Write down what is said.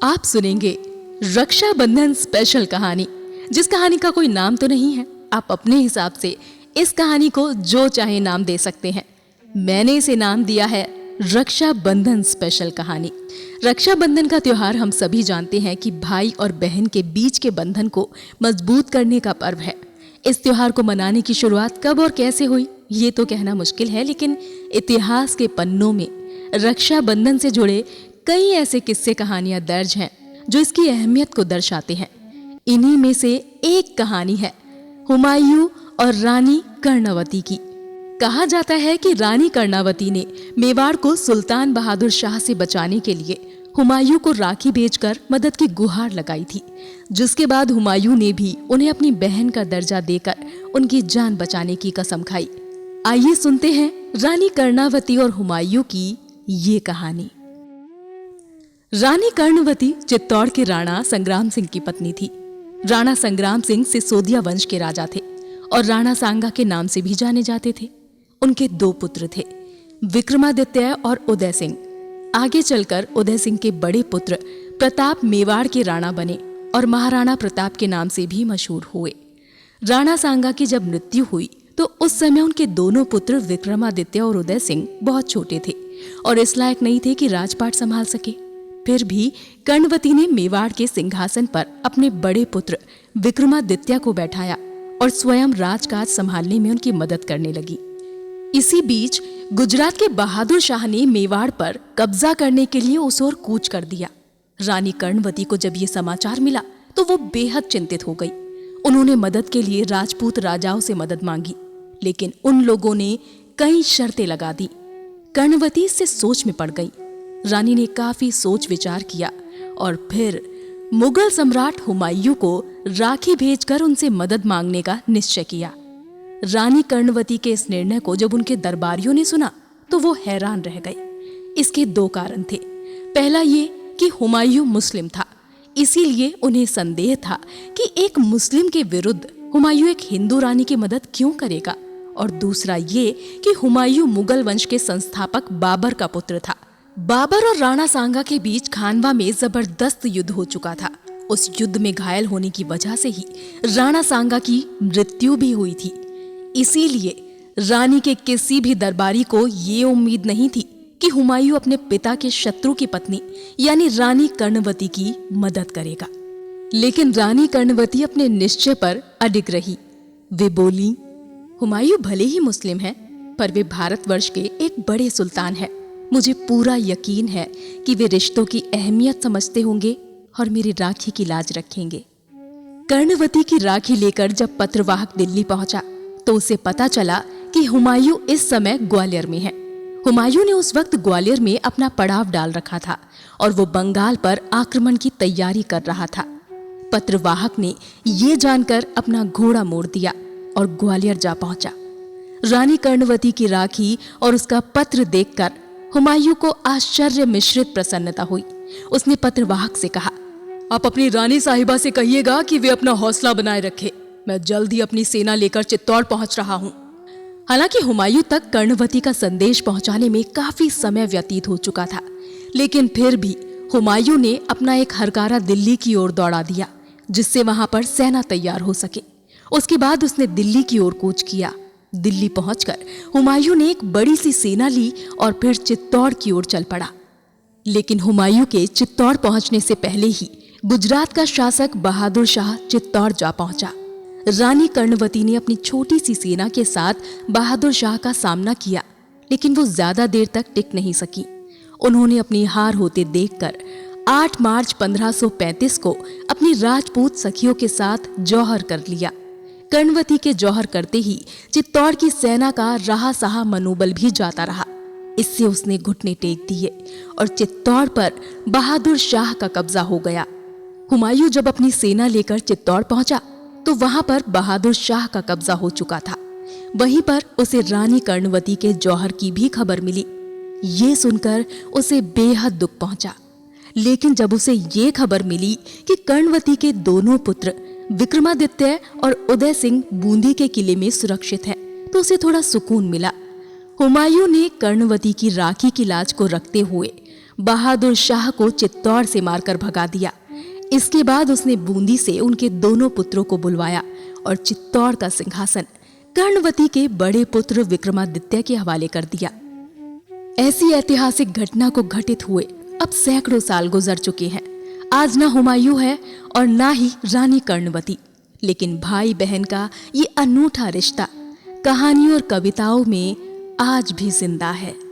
आप सुनेंगे रक्षाबंधन स्पेशल कहानी, जिस कहानी का कोई नाम तो नहीं है। आप अपने हिसाब से इस कहानी को जो चाहे नाम दे सकते हैं। मैंने इसे नाम दिया है रक्षाबंधन स्पेशल कहानी। रक्षाबंधन का त्योहार हम सभी जानते हैं कि भाई और बहन के बीच के बंधन को मजबूत करने का पर्व है। इस त्योहार को मनाने की शुरुआत कब और कैसे हुई ये तो कहना मुश्किल है, लेकिन इतिहास के पन्नों में रक्षाबंधन से जुड़े कई ऐसे किस्से कहानियां दर्ज हैं जो इसकी अहमियत को दर्शाते हैं। इन्हीं में से एक कहानी है हुमायूं और रानी कर्णवती की। कहा जाता है कि रानी कर्णावती ने मेवाड़ को सुल्तान बहादुर शाह से बचाने के लिए हुमायूं को राखी भेजकर मदद की गुहार लगाई थी, जिसके बाद हुमायूं ने भी उन्हें अपनी बहन का दर्जा देकर उनकी जान बचाने की कसम खाई। आइए सुनते हैं रानी कर्णावती और हुमायूं की ये कहानी। रानी कर्णवती चित्तौड़ के राणा संग्राम सिंह की पत्नी थी। राणा संग्राम सिंह सिसोदिया वंश के राजा थे और राणा सांगा के नाम से भी जाने जाते थे। उनके 2 पुत्र थे, विक्रमादित्य और उदय सिंह। आगे चलकर उदय सिंह के बड़े पुत्र प्रताप मेवाड़ के राणा बने और महाराणा प्रताप के नाम से भी मशहूर हुए। राणा सांगा की जब मृत्यु हुई तो उस समय उनके दोनों पुत्र विक्रमादित्य और उदय सिंह बहुत छोटे थे और इस लायक नहीं थे कि राजपाट संभाल सके। फिर भी कर्णवती ने मेवाड़ के सिंहासन पर अपने बड़े पुत्र विक्रमादित्य को बैठाया और स्वयं राजकाज संभालने में उनकी मदद करने लगी। इसी बीच गुजरात के बहादुर शाह ने मेवाड़ पर कब्जा करने के लिए उस ओर कूच कर दिया। रानी कर्णवती को जब ये समाचार मिला तो वो बेहद चिंतित हो गई। उन्होंने मदद के लिए राजपूत राजाओं से मदद मांगी, लेकिन उन लोगों ने कई शर्तें लगा दी। कर्णवती इससे सोच में पड़ गई। रानी ने काफी सोच विचार किया और फिर मुगल सम्राट हुमायूं को राखी भेजकर उनसे मदद मांगने का निश्चय किया। रानी कर्णवती के इस निर्णय को जब उनके दरबारियों ने सुना तो वो हैरान रह गए। इसके 2 कारण थे। पहला ये कि हुमायूं मुस्लिम था, इसीलिए उन्हें संदेह था कि एक मुस्लिम के विरुद्ध हुमायूं एक हिंदू रानी की मदद क्यों करेगा, और दूसरा ये कि हुमायूं मुगल वंश के संस्थापक बाबर का पुत्र था। बाबर और राणा सांगा के बीच खानवा में जबरदस्त युद्ध हो चुका था। उस युद्ध में घायल होने की वजह से ही राणा सांगा की मृत्यु भी हुई थी। इसीलिए रानी के किसी भी दरबारी को ये उम्मीद नहीं थी कि हुमायूं अपने पिता के शत्रु की पत्नी यानी रानी कर्णवती की मदद करेगा। लेकिन रानी कर्णवती अपने निश्चय पर अडिग रही। वे बोली, हुमायूं भले ही मुस्लिम हैं, पर वे भारतवर्ष के एक बड़े सुल्तान हैं। मुझे पूरा यकीन है कि वे रिश्तों की अहमियत समझते होंगे और मेरी राखी की लाज रखेंगे। कर्णवती की राखी लेकर जब पत्रवाहक दिल्ली पहुंचा तो उसे पता चला कि हुमायूं इस समय ग्वालियर में है। हुमायूं ने उस वक्त ग्वालियर में अपना पड़ाव डाल रखा था और वो बंगाल पर आक्रमण की तैयारी कर रहा था। पत्रवाहक ने ये जानकर अपना घोड़ा मोड़ दिया और ग्वालियर जा पहुंचा। रानी कर्णवती की राखी और उसका पत्र देखकर हुमायूं को आश्चर्य मिश्रित प्रसन्नता हुई। उसने पत्रवाहक से कहा, आप अपनी रानी साहिबा से कहिएगा कि वे अपना हौसला बनाए रखे। मैं जल्द ही अपनी सेना लेकर चित्तौड़ पहुंच रहा हूं। हालांकि हुमायूं तक कर्णवती का संदेश पहुंचाने में काफी समय व्यतीत हो चुका था, लेकिन फिर भी हुमायूं ने अपना एक हरकारा दिल्ली की ओर दौड़ा दिया, जिससे वहां पर सेना तैयार हो सके। उसके बाद उसने दिल्ली की ओर कूच किया। दिल्ली पहुंचकर हुमायूं ने एक बड़ी सी सेना ली और फिर चित्तौड़ की ओर चल पड़ा। लेकिन हुमायूं के चित्तौड़ पहुंचने से पहले ही गुजरात का शासक बहादुर शाह चित्तौड़ जा पहुंचा। रानी कर्णवती ने अपनी छोटी सी सेना के साथ बहादुर शाह का सामना किया, लेकिन वो ज्यादा देर तक टिक नहीं सकी। उन्होंने अपनी हार होते देखकर 8 मार्च 1535 को अपनी राजपूत सखियों के साथ जौहर कर लिया। कर्णवती के जौहर करते ही चित्तौड़ की सेना का रहा सहा मनोबल भी जाता रहा। इससे उसने घुटने टेक दिए और चित्तौड़ पर बहादुर शाह का कब्जा हो गया। हुमायूं जब अपनी सेना लेकर चित्तौड़ पहुंचा तो वहां पर बहादुर शाह का कब्जा हो चुका था। वहीं पर उसे रानी कर्णवती के जौहर की भी खबर मिली। ये सुनकर उसे बेहद दुख पहुंचा। लेकिन जब उसे ये खबर मिली कि कर्णवती के दोनों पुत्र विक्रमादित्य और उदय सिंह बूंदी के किले में सुरक्षित हैं, तो उसे थोड़ा सुकून मिला। हुमायूं ने कर्णवती की राखी की लाज को रखते हुए बहादुर शाह को चित्तौड़ से मारकर भगा दिया। इसके बाद उसने बूंदी से उनके दोनों पुत्रों को बुलवाया और चित्तौड़ का सिंहासन कर्णवती के बड़े पुत्र विक्रमादित्य के हवाले कर दिया। ऐसी ऐतिहासिक घटना को घटित हुए अब सैकड़ों साल गुजर चुके हैं। आज ना हुमायूं है और ना ही रानी कर्णवती, लेकिन भाई बहन का ये अनूठा रिश्ता कहानियों और कविताओं में आज भी जिंदा है।